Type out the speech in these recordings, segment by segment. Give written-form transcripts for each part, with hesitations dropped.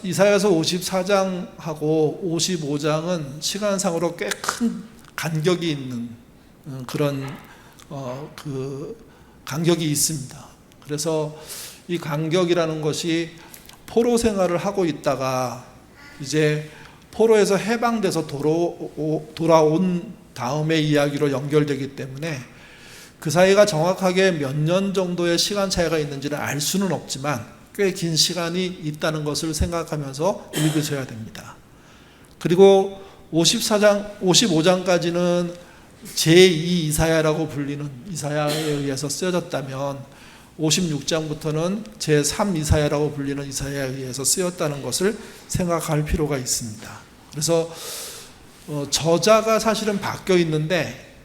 이사야서 54장하고 55장은 시간상으로 꽤 큰 간격이 있는 그런 그 간격이 있습니다. 그래서 이 간격이라는 것이 포로 생활을 하고 있다가 이제 포로에서 해방돼서 돌아온 다음의 이야기로 연결되기 때문에 그 사이가 정확하게 몇 년 정도의 시간 차이가 있는지는 알 수는 없지만 꽤 긴 시간이 있다는 것을 생각하면서 읽으셔야 됩니다. 그리고 55장까지는 제2 이사야라고 불리는 이사야에 의해서 쓰여졌다면 56장부터는 제3 이사야라고 불리는 이사야에 의해서 쓰였다는 것을 생각할 필요가 있습니다. 그래서 저자가 사실은 바뀌어 있는데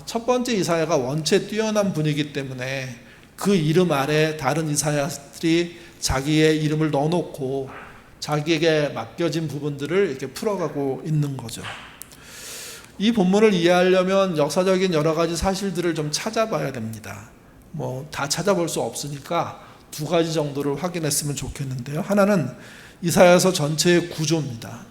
첫 번째 이사야가 원체 뛰어난 분이기 때문에 그 이름 아래 다른 이사야들이 자기의 이름을 넣어놓고 자기에게 맡겨진 부분들을 이렇게 풀어가고 있는 거죠. 이 본문을 이해하려면 역사적인 여러 가지 사실들을 좀 찾아봐야 됩니다. 다 찾아볼 수 없으니까 두 가지 정도를 확인했으면 좋겠는데요. 하나는 이사야서 전체의 구조입니다.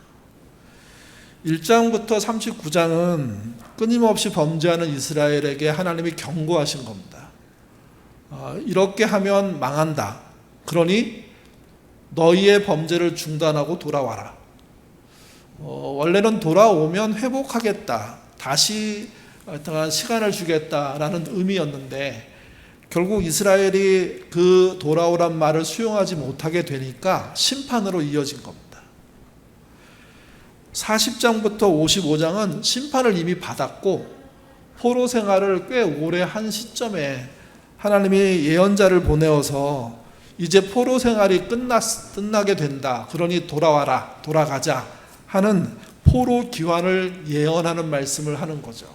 1장부터 39장은 끊임없이 범죄하는 이스라엘에게 하나님이 경고하신 겁니다. 이렇게 하면 망한다. 그러니 너희의 범죄를 중단하고 돌아와라. 원래는 돌아오면 회복하겠다. 다시 시간을 주겠다라는 의미였는데 결국 이스라엘이 그 돌아오란 말을 수용하지 못하게 되니까 심판으로 이어진 겁니다. 40장부터 55장은 심판을 이미 받았고 포로 생활을 꽤 오래 한 시점에 하나님이 예언자를 보내어서 이제 포로 생활이 끝나게 된다. 그러니 돌아와라, 돌아가자 하는 포로 귀환을 예언하는 말씀을 하는 거죠.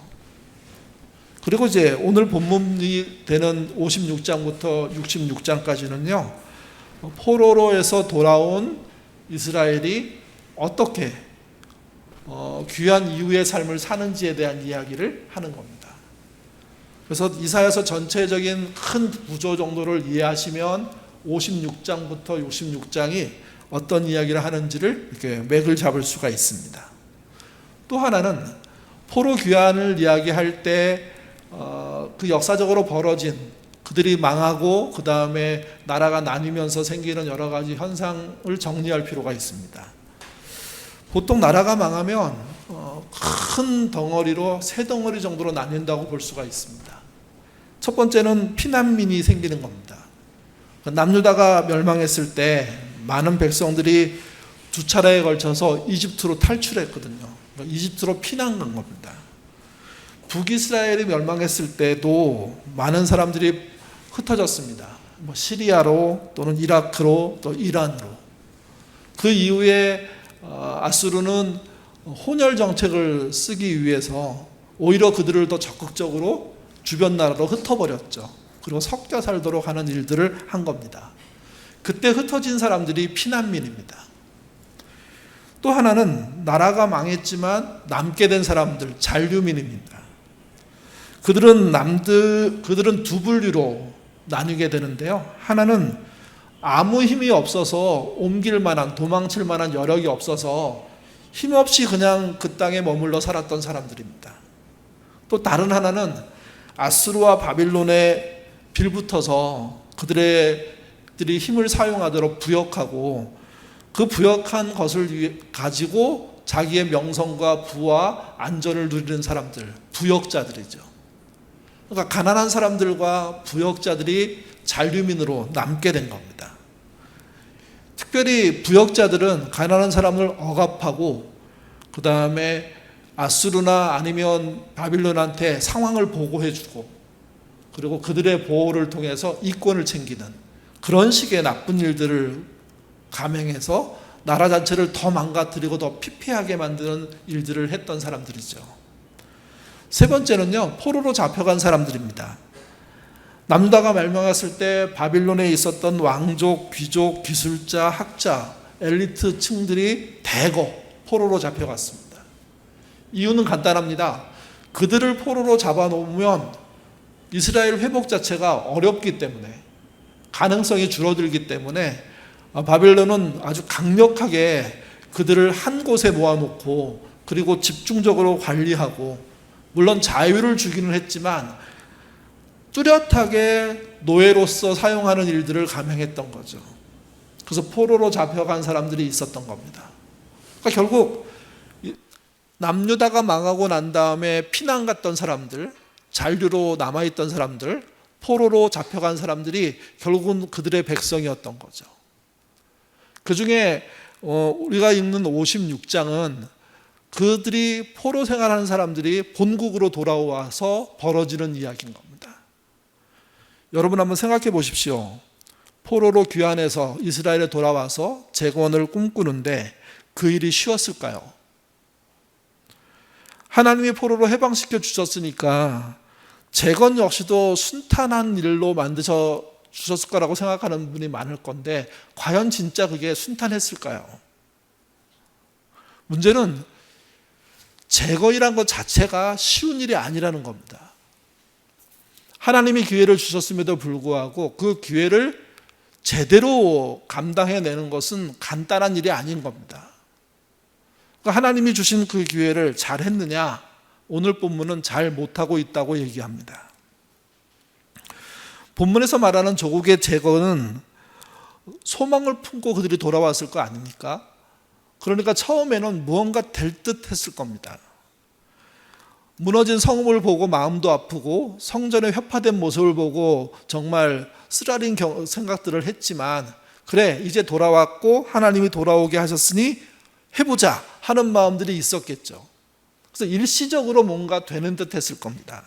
그리고 이제 오늘 본문이 되는 56장부터 66장까지는요, 포로로에서 돌아온 이스라엘이 어떻게 귀환 이후의 삶을 사는지에 대한 이야기를 하는 겁니다. 그래서 이사야서 전체적인 큰 구조 정도를 이해하시면 56장부터 66장이 어떤 이야기를 하는지를 이렇게 맥을 잡을 수가 있습니다. 또 하나는 포로 귀환을 이야기할 때 그 역사적으로 벌어진 그들이 망하고 그 다음에 나라가 나뉘면서 생기는 여러 가지 현상을 정리할 필요가 있습니다. 보통 나라가 망하면 큰 덩어리로 세 덩어리 정도로 나뉜다고 볼 수가 있습니다. 첫 번째는 피난민이 생기는 겁니다. 남유다가 멸망했을 때 많은 백성들이 두 차례에 걸쳐서 이집트로 탈출했거든요. 이집트로 피난 간 겁니다. 북이스라엘이 멸망했을 때도 많은 사람들이 흩어졌습니다. 시리아로 또는 이라크로 또 이란으로. 그 이후에 아수르는 혼혈 정책을 쓰기 위해서 오히려 그들을 더 적극적으로 주변 나라로 흩어버렸죠. 그리고 섞여 살도록 하는 일들을 한 겁니다. 그때 흩어진 사람들이 피난민입니다. 또 하나는 나라가 망했지만 남게 된 사람들, 잔류민입니다. 그들은 두 분류로 나뉘게 되는데요. 하나는 아무 힘이 없어서 옮길 만한, 도망칠 만한 여력이 없어서 힘없이 그냥 그 땅에 머물러 살았던 사람들입니다. 또 다른 하나는 아수르와 바빌론에 빌붙어서 그들이 힘을 사용하도록 부역하고 그 부역한 것을 가지고 자기의 명성과 부와 안전을 누리는 사람들, 부역자들이죠. 그러니까 가난한 사람들과 부역자들이 잔류민으로 남게 된 겁니다. 특별히 부역자들은 가난한 사람을 억압하고 그 다음에 아수르나 아니면 바빌론한테 상황을 보고해주고 그리고 그들의 보호를 통해서 이권을 챙기는 그런 식의 나쁜 일들을 감행해서 나라 자체를 더 망가뜨리고 더 피폐하게 만드는 일들을 했던 사람들이죠. 세 번째는요, 포로로 잡혀간 사람들입니다. 남유다가 멸망했을 때 바빌론에 있었던 왕족, 귀족, 기술자, 학자, 엘리트 층들이 대거 포로로 잡혀갔습니다. 이유는 간단합니다. 그들을 포로로 잡아놓으면 이스라엘 회복 자체가 어렵기 때문에 가능성이 줄어들기 때문에 바벨론은 아주 강력하게 그들을 한 곳에 모아놓고 그리고 집중적으로 관리하고, 물론 자유를 주기는 했지만 뚜렷하게 노예로서 사용하는 일들을 감행했던 거죠. 그래서 포로로 잡혀간 사람들이 있었던 겁니다. 그러니까 결국 남유다가 망하고 난 다음에 피난 갔던 사람들, 잔류로 남아있던 사람들, 포로로 잡혀간 사람들이 결국은 그들의 백성이었던 거죠. 그 중에 우리가 읽는 56장은 그들이 포로 생활하는 사람들이 본국으로 돌아와서 벌어지는 이야기인 겁니다. 여러분 한번 생각해 보십시오. 포로로 귀환해서 이스라엘에 돌아와서 재건을 꿈꾸는데 그 일이 쉬웠을까요? 하나님이 포로로 해방시켜 주셨으니까 재건 역시도 순탄한 일로 만드셔 주셨을 거라고 생각하는 분이 많을 건데, 과연 진짜 그게 순탄했을까요? 문제는 재건이란 것 자체가 쉬운 일이 아니라는 겁니다. 하나님이 기회를 주셨음에도 불구하고 그 기회를 제대로 감당해내는 것은 간단한 일이 아닌 겁니다. 그러니까 하나님이 주신 그 기회를 잘 했느냐? 오늘 본문은 잘 못하고 있다고 얘기합니다. 본문에서 말하는 조국의 재건은 소망을 품고 그들이 돌아왔을 거 아닙니까? 그러니까 처음에는 무언가 될 듯 했을 겁니다. 무너진 성읍을 보고 마음도 아프고 성전의 회파된 모습을 보고 정말 쓰라린 생각들을 했지만, 그래 이제 돌아왔고 하나님이 돌아오게 하셨으니 해보자 하는 마음들이 있었겠죠. 그래서 일시적으로 뭔가 되는 듯 했을 겁니다.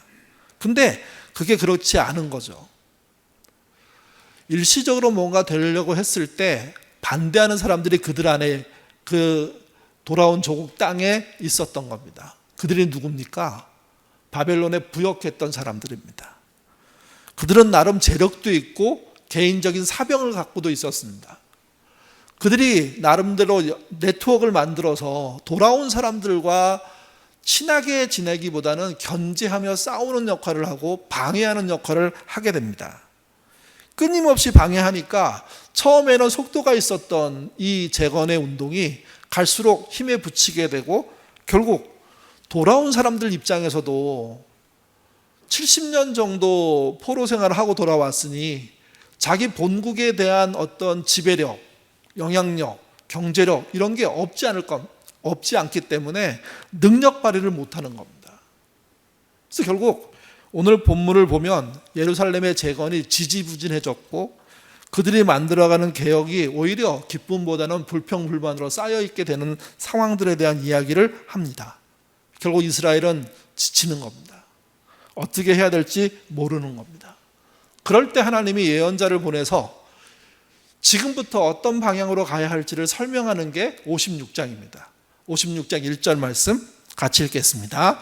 근데 그게 그렇지 않은 거죠. 일시적으로 뭔가 되려고 했을 때 반대하는 사람들이 그들 안에, 그 돌아온 조국 땅에 있었던 겁니다. 그들이 누굽니까? 바벨론에 부역했던 사람들입니다. 그들은 나름 재력도 있고 개인적인 사병을 갖고도 있었습니다. 그들이 나름대로 네트워크를 만들어서 돌아온 사람들과 친하게 지내기보다는 견제하며 싸우는 역할을 하고 방해하는 역할을 하게 됩니다. 끊임없이 방해하니까 처음에는 속도가 있었던 이 재건의 운동이 갈수록 힘에 부치게 되고, 결국 돌아온 사람들 입장에서도 70년 정도 포로 생활을 하고 돌아왔으니 자기 본국에 대한 어떤 지배력, 영향력, 경제력 이런 게 없지 않기 때문에 능력 발휘를 못하는 겁니다. 그래서 결국 오늘 본문을 보면 예루살렘의 재건이 지지부진해졌고 그들이 만들어가는 개혁이 오히려 기쁨보다는 불평불만으로 쌓여있게 되는 상황들에 대한 이야기를 합니다. 결국 이스라엘은 지치는 겁니다. 어떻게 해야 될지 모르는 겁니다. 그럴 때 하나님이 예언자를 보내서 지금부터 어떤 방향으로 가야 할지를 설명하는 게 56장입니다. 56장 1절 말씀 같이 읽겠습니다.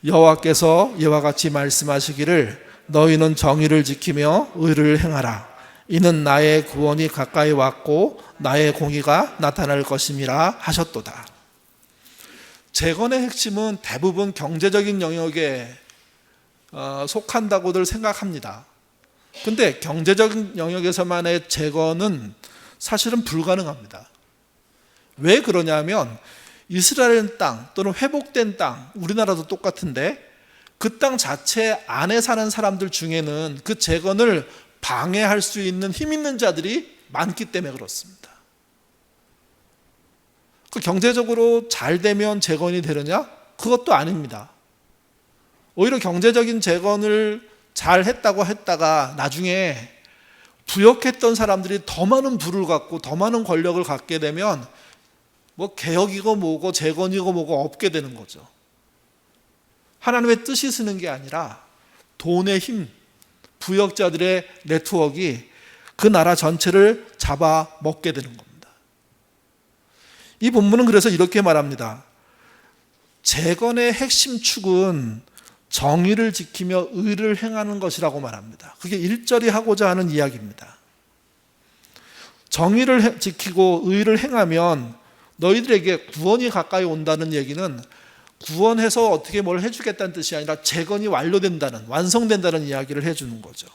여호와께서 이와 같이 말씀하시기를 너희는 정의를 지키며 의를 행하라. 이는 나의 구원이 가까이 왔고 나의 공의가 나타날 것임이라 하셨도다. 재건의 핵심은 대부분 경제적인 영역에 속한다고들 생각합니다. 근데 경제적인 영역에서만의 재건은 사실은 불가능합니다. 왜 그러냐면 이스라엘 땅 또는 회복된 땅, 우리나라도 똑같은데 그 땅 자체 안에 사는 사람들 중에는 그 재건을 방해할 수 있는 힘 있는 자들이 많기 때문에 그렇습니다. 그 경제적으로 잘 되면 재건이 되느냐? 그것도 아닙니다. 오히려 경제적인 재건을 잘 했다고 했다가 나중에 부역했던 사람들이 더 많은 부를 갖고 더 많은 권력을 갖게 되면 뭐 개혁이고 뭐고 재건이고 뭐고 없게 되는 거죠. 하나님의 뜻이 쓰는 게 아니라 돈의 힘, 부역자들의 네트워크가 그 나라 전체를 잡아먹게 되는 겁니다. 이 본문은 그래서 이렇게 말합니다. 재건의 핵심 축은 정의를 지키며 의를 행하는 것이라고 말합니다. 그게 1절이 하고자 하는 이야기입니다. 정의를 지키고 의를 행하면 너희들에게 구원이 가까이 온다는 얘기는 구원해서 어떻게 뭘 해주겠다는 뜻이 아니라 재건이 완료된다는, 완성된다는 이야기를 해주는 거죠.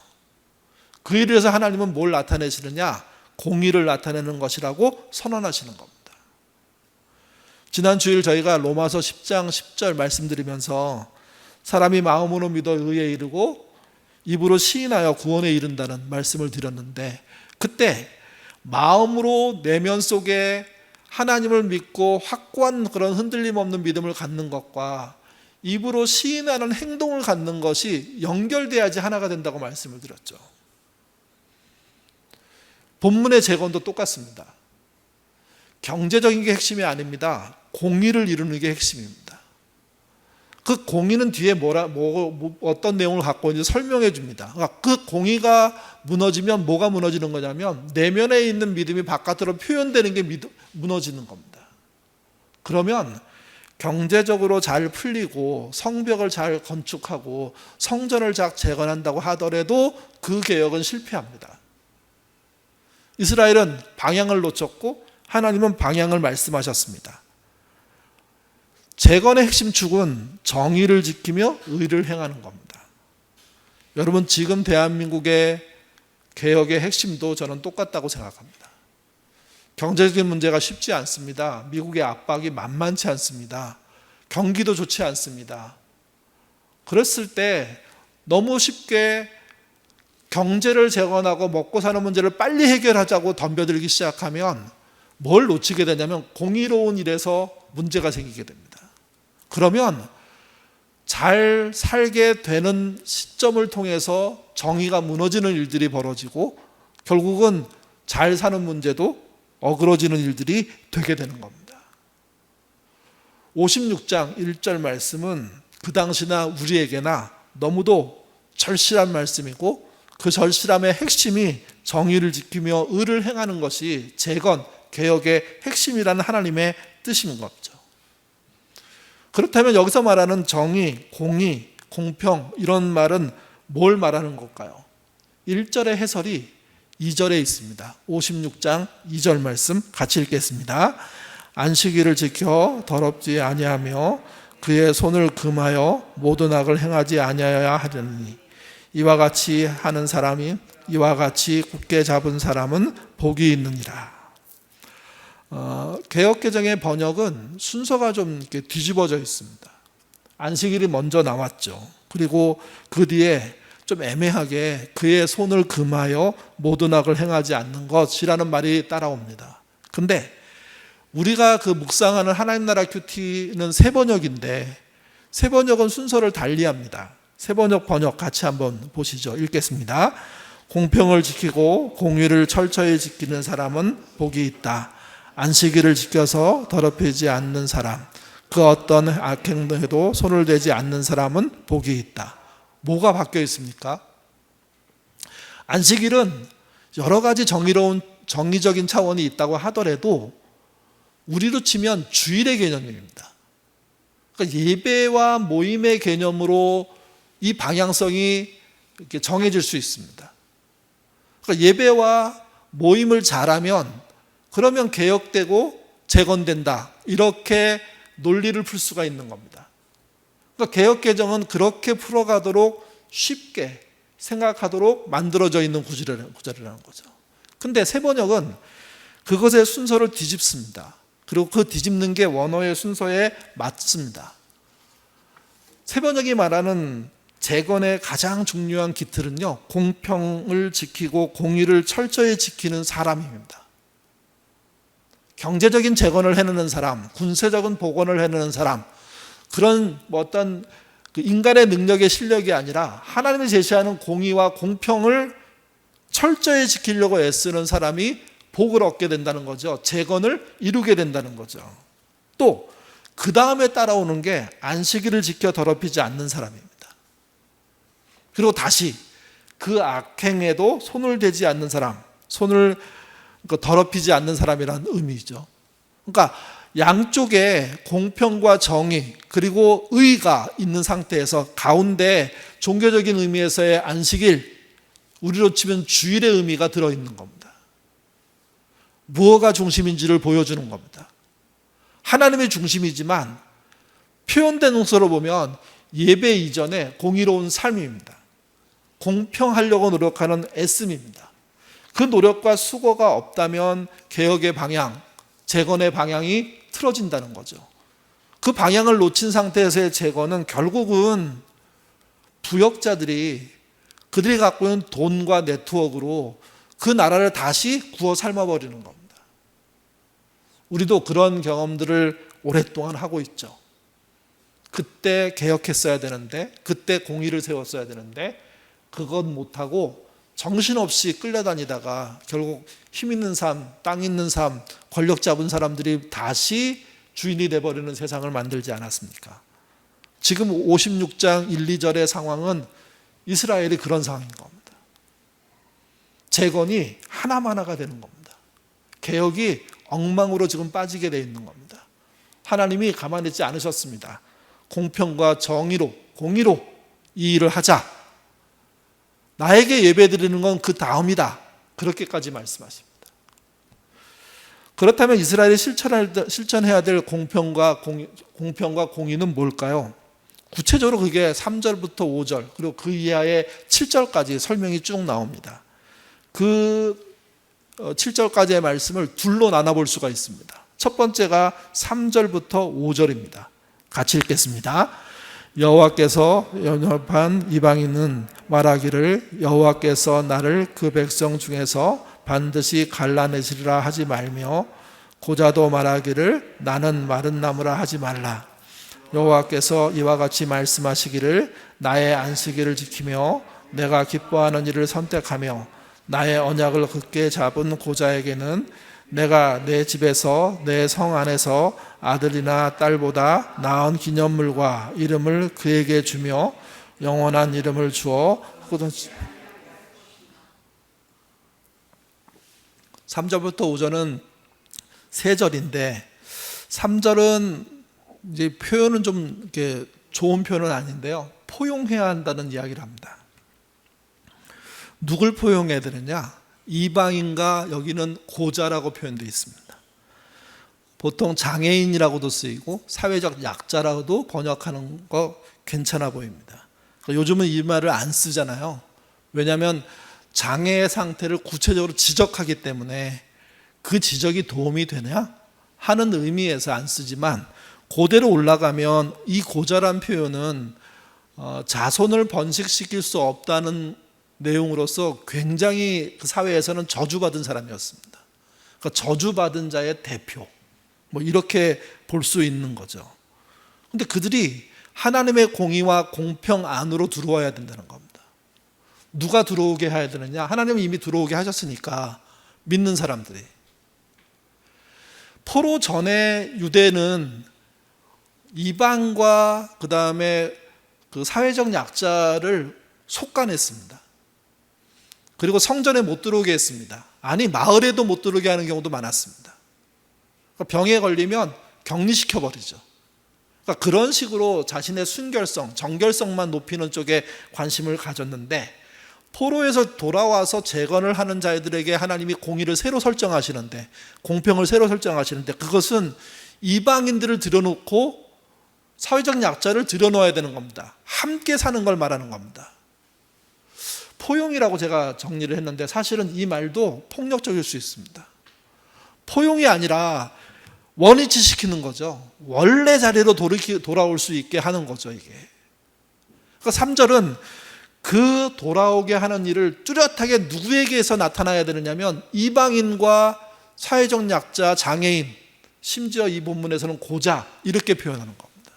그 일을 해서 하나님은 뭘 나타내시느냐? 공의를 나타내는 것이라고 선언하시는 겁니다. 지난 주일 저희가 로마서 10장 10절 말씀드리면서 사람이 마음으로 믿어 의에 이르고 입으로 시인하여 구원에 이른다는 말씀을 드렸는데, 그때 마음으로 내면 속에 하나님을 믿고 확고한 그런 흔들림 없는 믿음을 갖는 것과 입으로 시인하는 행동을 갖는 것이 연결돼야지 하나가 된다고 말씀을 드렸죠. 본문의 재건도 똑같습니다. 경제적인 게 핵심이 아닙니다. 공의를 이루는 게 핵심입니다. 그 공의는 뒤에 어떤 내용을 갖고 있는지 설명해 줍니다. 그러니까 그 공의가 무너지면 뭐가 무너지는 거냐면 내면에 있는 믿음이 바깥으로 표현되는 게 무너지는 겁니다. 그러면 경제적으로 잘 풀리고 성벽을 잘 건축하고 성전을 잘 재건한다고 하더라도 그 개혁은 실패합니다. 이스라엘은 방향을 놓쳤고 하나님은 방향을 말씀하셨습니다. 재건의 핵심 축은 정의를 지키며 의를 행하는 겁니다. 여러분, 지금 대한민국의 개혁의 핵심도 저는 똑같다고 생각합니다. 경제적인 문제가 쉽지 않습니다. 미국의 압박이 만만치 않습니다. 경기도 좋지 않습니다. 그랬을 때 너무 쉽게 경제를 재건하고 먹고 사는 문제를 빨리 해결하자고 덤벼들기 시작하면 뭘 놓치게 되냐면 공의로운 일에서 문제가 생기게 됩니다. 그러면 잘 살게 되는 시점을 통해서 정의가 무너지는 일들이 벌어지고 결국은 잘 사는 문제도 어그러지는 일들이 되게 되는 겁니다. 56장 1절 말씀은 그 당시나 우리에게나 너무도 절실한 말씀이고, 그 절실함의 핵심이 정의를 지키며 의를 행하는 것이 재건, 개혁의 핵심이라는 하나님의 뜻인 거죠. 그렇다면 여기서 말하는 정의, 공의, 공평 이런 말은 뭘 말하는 걸까요? 1절의 해설이 2절에 있습니다. 56장 2절 말씀 같이 읽겠습니다. 안식일을 지켜 더럽지 아니하며 그의 손을 금하여 모든 악을 행하지 아니하여야 하려니 이와 같이 하는 사람이 이와 같이 굳게 잡은 사람은 복이 있느니라. 개역개정의 번역은 순서가 좀 이렇게 뒤집어져 있습니다. 안식일이 먼저 나왔죠. 그리고 그 뒤에 좀 애매하게 그의 손을 금하여 모든 악을 행하지 않는 것이라는 말이 따라옵니다. 근데 우리가 그 묵상하는 하나님 나라 큐티는 새 번역인데 새 번역은 순서를 달리합니다. 새 번역 같이 한번 보시죠. 읽겠습니다. 공평을 지키고 공의를 철저히 지키는 사람은 복이 있다. 안식일을 지켜서 더럽히지 않는 사람, 그 어떤 악행에도 손을 대지 않는 사람은 복이 있다. 뭐가 바뀌어 있습니까? 안식일은 여러 가지 정의적인 차원이 있다고 하더라도 우리로 치면 주일의 개념입니다. 그러니까 예배와 모임의 개념으로 이 방향성이 이렇게 정해질 수 있습니다. 그러니까 예배와 모임을 잘하면 그러면 개혁되고 재건된다. 이렇게 논리를 풀 수가 있는 겁니다. 그러니까 개혁개정은 그렇게 풀어가도록 쉽게 생각하도록 만들어져 있는 구절이라는 거죠. 근데 새 번역은 그것의 순서를 뒤집습니다. 그리고 그 뒤집는 게 원어의 순서에 맞습니다. 새 번역이 말하는 재건의 가장 중요한 기틀은요, 공평을 지키고 공의를 철저히 지키는 사람입니다. 경제적인 재건을 해내는 사람, 군사적인 복원을 해내는 사람, 그런 어떤 인간의 능력의 실력이 아니라 하나님이 제시하는 공의와 공평을 철저히 지키려고 애쓰는 사람이 복을 얻게 된다는 거죠. 재건을 이루게 된다는 거죠. 또 그 다음에 따라오는 게 안식일을 지켜 더럽히지 않는 사람입니다. 그리고 다시 그 악행에도 손을 대지 않는 사람, 손을 더럽히지 않는 사람이라는 의미죠. 그러니까 양쪽에 공평과 정의 그리고 의가 있는 상태에서 가운데 종교적인 의미에서의 안식일, 우리로 치면 주일의 의미가 들어있는 겁니다. 무엇가 중심인지를 보여주는 겁니다. 하나님의 중심이지만 표현된 홍서로 보면 예배 이전에 공의로운 삶입니다. 공평하려고 노력하는 애씀입니다. 그 노력과 수고가 없다면 개혁의 방향, 재건의 방향이 틀어진다는 거죠. 그 방향을 놓친 상태에서의 재건은 결국은 부역자들이 그들이 갖고 있는 돈과 네트워크로 그 나라를 다시 구워 삶아버리는 겁니다. 우리도 그런 경험들을 오랫동안 하고 있죠. 그때 개혁했어야 되는데, 그때 공의를 세웠어야 되는데 그것 못하고 정신없이 끌려다니다가 결국 힘 있는 삶, 땅 있는 삶, 권력 잡은 사람들이 다시 주인이 돼버리는 세상을 만들지 않았습니까? 지금 56장 1, 2절의 상황은 이스라엘이 그런 상황인 겁니다. 재건이 하나하나가 되는 겁니다. 개혁이 엉망으로 지금 빠지게 되어 있는 겁니다. 하나님이 가만히 있지 않으셨습니다. 공평과 정의로, 공의로 이 일을 하자. 나에게 예배드리는 건 그 다음이다. 그렇게까지 말씀하십니다. 그렇다면 이스라엘이 실천해야 될 공평과 공의는 뭘까요? 구체적으로 그게 3절부터 5절 그리고 그 이하의 7절까지 설명이 쭉 나옵니다. 그 7절까지의 말씀을 둘로 나눠볼 수가 있습니다. 첫 번째가 3절부터 5절입니다. 같이 읽겠습니다. 여호와께서 연합한 이방인은 말하기를 여호와께서 나를 그 백성 중에서 반드시 갈라내시리라 하지 말며 고자도 말하기를 나는 마른 나무라 하지 말라. 여호와께서 이와 같이 말씀하시기를 나의 안식일을 지키며 내가 기뻐하는 일을 선택하며 나의 언약을 굳게 잡은 고자에게는 내가 내 집에서 내 성 안에서 아들이나 딸보다 나은 기념물과 이름을 그에게 주며 영원한 이름을 주어 3절부터 5절은 세 절인데 3절은 이제 표현은 좀 이렇게 좋은 표현은 아닌데요. 포용해야 한다는 이야기를 합니다. 누굴 포용해야 되느냐? 이방인과 여기는 고자라고 표현되어 있습니다. 보통 장애인이라고도 쓰이고 사회적 약자라고도 번역하는 거 괜찮아 보입니다. 요즘은 이 말을 안 쓰잖아요. 왜냐하면 장애의 상태를 구체적으로 지적하기 때문에 그 지적이 도움이 되냐 하는 의미에서 안 쓰지만 고대로 올라가면 이 고자란 표현은 자손을 번식시킬 수 없다는 내용으로서 굉장히 그 사회에서는 저주받은 사람이었습니다. 그러니까 저주받은 자의 대표 뭐 이렇게 볼 수 있는 거죠. 그런데 그들이 하나님의 공의와 공평 안으로 들어와야 된다는 겁니다. 누가 들어오게 해야 되느냐? 하나님은 이미 들어오게 하셨으니까 믿는 사람들이. 포로 전에 유대는 이방과 그 다음에 그 사회적 약자를 속간했습니다. 그리고 성전에 못 들어오게 했습니다. 아니 마을에도 못 들어오게 하는 경우도 많았습니다. 병에 걸리면 격리시켜버리죠. 그러니까 그런 식으로 자신의 순결성, 정결성만 높이는 쪽에 관심을 가졌는데 포로에서 돌아와서 재건을 하는 자들에게 하나님이 공의를 새로 설정하시는데 공평을 새로 설정하시는데 그것은 이방인들을 들여놓고 사회적 약자를 들여놓아야 되는 겁니다. 함께 사는 걸 말하는 겁니다. 포용이라고 제가 정리를 했는데 사실은 이 말도 폭력적일 수 있습니다. 포용이 아니라 원위치 시키는 거죠. 원래 자리로 돌아올 수 있게 하는 거죠, 이게. 그러니까 3절은 그 돌아오게 하는 일을 뚜렷하게 누구에게서 나타나야 되느냐면 이방인과 사회적 약자, 장애인, 심지어 이 본문에서는 고자 이렇게 표현하는 겁니다.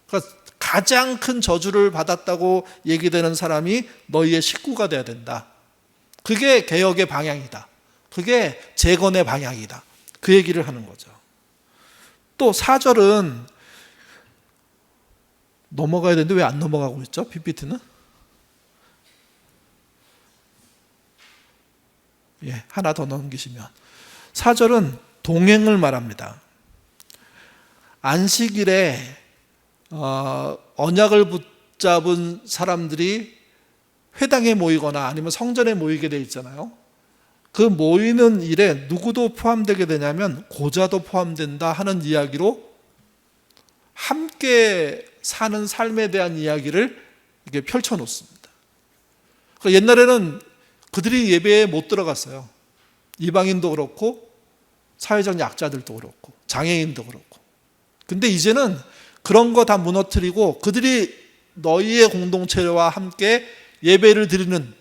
그러니까 가장 큰 저주를 받았다고 얘기되는 사람이 너희의 식구가 돼야 된다. 그게 개혁의 방향이다. 그게 재건의 방향이다. 그 얘기를 하는 거죠. 또 4절은 넘어가야 되는데 왜 안 넘어가고 있죠? PPT는? 예, 하나 더 넘기시면 4절은 동행을 말합니다. 안식일에 언약을 붙잡은 사람들이 회당에 모이거나 아니면 성전에 모이게 돼 있잖아요. 그 모이는 일에 누구도 포함되게 되냐면 고자도 포함된다 하는 이야기로 함께 사는 삶에 대한 이야기를 이렇게 펼쳐놓습니다. 그러니까 옛날에는 그들이 예배에 못 들어갔어요. 이방인도 그렇고 사회적 약자들도 그렇고 장애인도 그렇고. 근데 이제는 그런 거 다 무너뜨리고 그들이 너희의 공동체와 함께 예배를 드리는,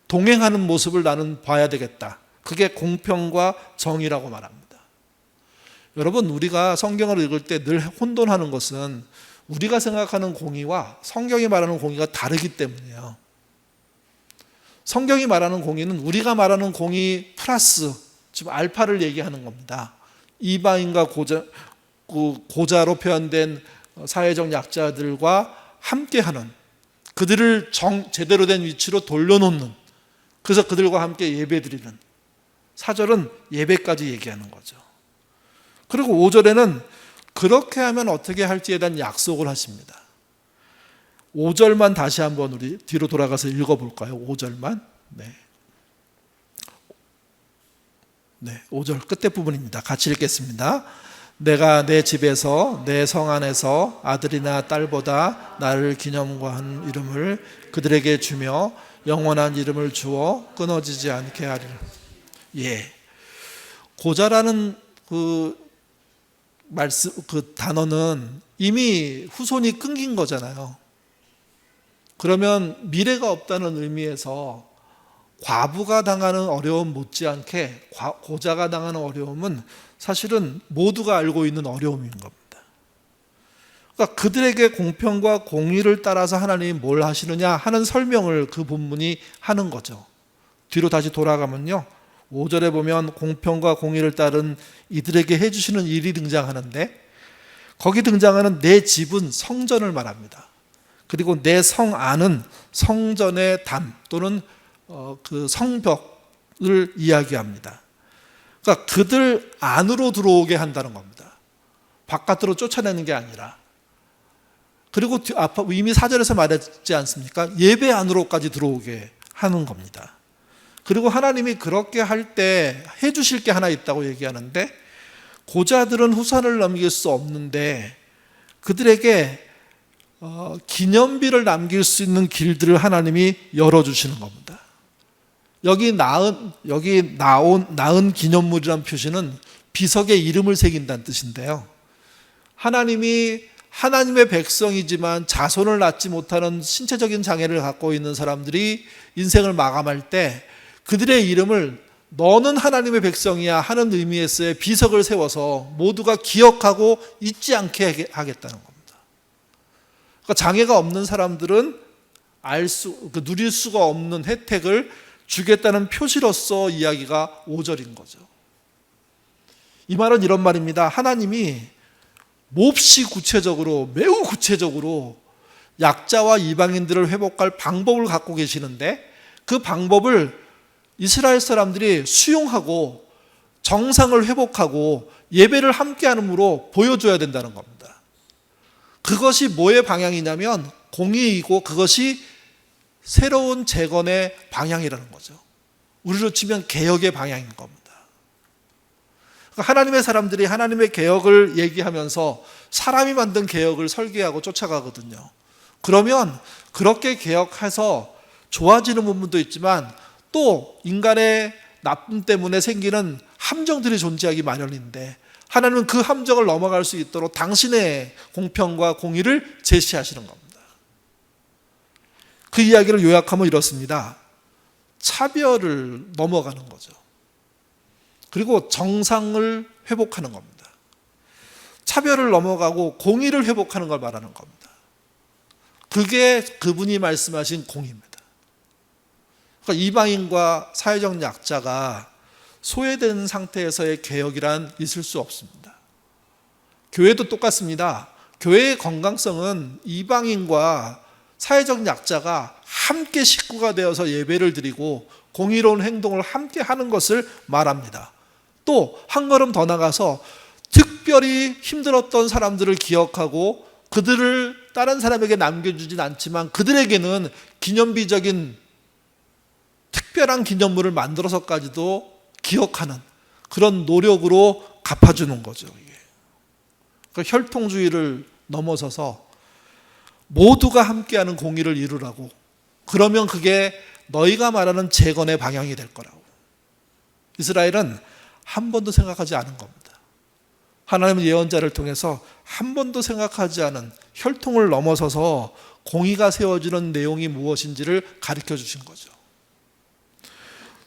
동행하는 모습을 나는 봐야 되겠다. 그게 공평과 정의라고 말합니다. 여러분, 우리가 성경을 읽을 때 늘 혼돈하는 것은 우리가 생각하는 공의와 성경이 말하는 공의가 다르기 때문이에요. 성경이 말하는 공의는 우리가 말하는 공의 플러스, 즉 알파를 얘기하는 겁니다. 이방인과 고자로 표현된 사회적 약자들과 함께하는, 그들을 제대로 된 위치로 돌려놓는, 그래서 그들과 함께 예배드리는, 4절은 예배까지 얘기하는 거죠. 그리고 5절에는 그렇게 하면 어떻게 할지에 대한 약속을 하십니다. 5절만 다시 한번 우리 뒤로 돌아가서 읽어볼까요? 5절만. 네, 5절 끝에 부분입니다. 같이 읽겠습니다. 내가 내 집에서 내 성 안에서 아들이나 딸보다 나를 기념과한 이름을 그들에게 주며 영원한 이름을 주어 끊어지지 않게 하리라. 예, 고자라는 그 단어는 이미 후손이 끊긴 거잖아요. 그러면 미래가 없다는 의미에서 과부가 당하는 어려움 못지않게 고자가 당하는 어려움은 사실은 모두가 알고 있는 어려움인 겁니다. 그러니까 그들에게 공평과 공의를 따라서 하나님이 뭘 하시느냐 하는 설명을 그 본문이 하는 거죠. 뒤로 다시 돌아가면요, 5절에 보면 공평과 공의를 따른 이들에게 해주시는 일이 등장하는데, 거기 등장하는 내 집은 성전을 말합니다. 그리고 내 성 안은 성전의 담 또는 그 성벽을 이야기합니다. 그러니까 그들 안으로 들어오게 한다는 겁니다. 바깥으로 쫓아내는 게 아니라. 그리고 이미 4절에서 말했지 않습니까? 예배 안으로까지 들어오게 하는 겁니다. 그리고 하나님이 그렇게 할 때 해주실 게 하나 있다고 얘기하는데, 고자들은 후손을 남길 수 없는데 그들에게 기념비를 남길 수 있는 길들을 하나님이 열어주시는 겁니다. 여기 낳은 기념물이라는 표시는 비석에 이름을 새긴다는 뜻인데요. 하나님이 하나님의 백성이지만 자손을 낳지 못하는 신체적인 장애를 갖고 있는 사람들이 인생을 마감할 때 그들의 이름을 너는 하나님의 백성이야 하는 의미에서의 비석을 세워서 모두가 기억하고 잊지 않게 하겠다는 겁니다. 그러니까 장애가 없는 사람들은 누릴 수가 없는 혜택을 주겠다는 표시로서 이야기가 5절인 거죠. 이 말은 이런 말입니다. 하나님이 몹시 구체적으로, 매우 구체적으로 약자와 이방인들을 회복할 방법을 갖고 계시는데, 그 방법을 이스라엘 사람들이 수용하고 정상을 회복하고 예배를 함께 함으로 보여줘야 된다는 겁니다. 그것이 뭐의 방향이냐면 공의이고, 그것이 새로운 재건의 방향이라는 거죠. 우리로 치면 개혁의 방향인 겁니다. 하나님의 사람들이 하나님의 개혁을 얘기하면서 사람이 만든 개혁을 설계하고 쫓아가거든요. 그러면 그렇게 개혁해서 좋아지는 부분도 있지만 또 인간의 나쁨 때문에 생기는 함정들이 존재하기 마련인데, 하나님은 그 함정을 넘어갈 수 있도록 당신의 공평과 공의를 제시하시는 겁니다. 그 이야기를 요약하면 이렇습니다. 차별을 넘어가는 거죠. 그리고 정상을 회복하는 겁니다. 차별을 넘어가고 공의를 회복하는 걸 말하는 겁니다. 그게 그분이 말씀하신 공의입니다. 그러니까 이방인과 사회적 약자가 소외된 상태에서의 개혁이란 있을 수 없습니다. 교회도 똑같습니다. 교회의 건강성은 이방인과 사회적 약자가 함께 식구가 되어서 예배를 드리고 공의로운 행동을 함께 하는 것을 말합니다. 또 한 걸음 더 나가서 특별히 힘들었던 사람들을 기억하고 그들을 다른 사람에게 남겨주진 않지만 그들에게는 기념비적인 특별한 기념물을 만들어서까지도 기억하는 그런 노력으로 갚아주는 거죠. 그러니까 혈통주의를 넘어서서 모두가 함께하는 공의를 이루라고, 그러면 그게 너희가 말하는 재건의 방향이 될 거라고. 이스라엘은 한 번도 생각하지 않은 겁니다. 하나님의 예언자를 통해서 한 번도 생각하지 않은 혈통을 넘어서서 공의가 세워지는 내용이 무엇인지를 가르쳐 주신 거죠.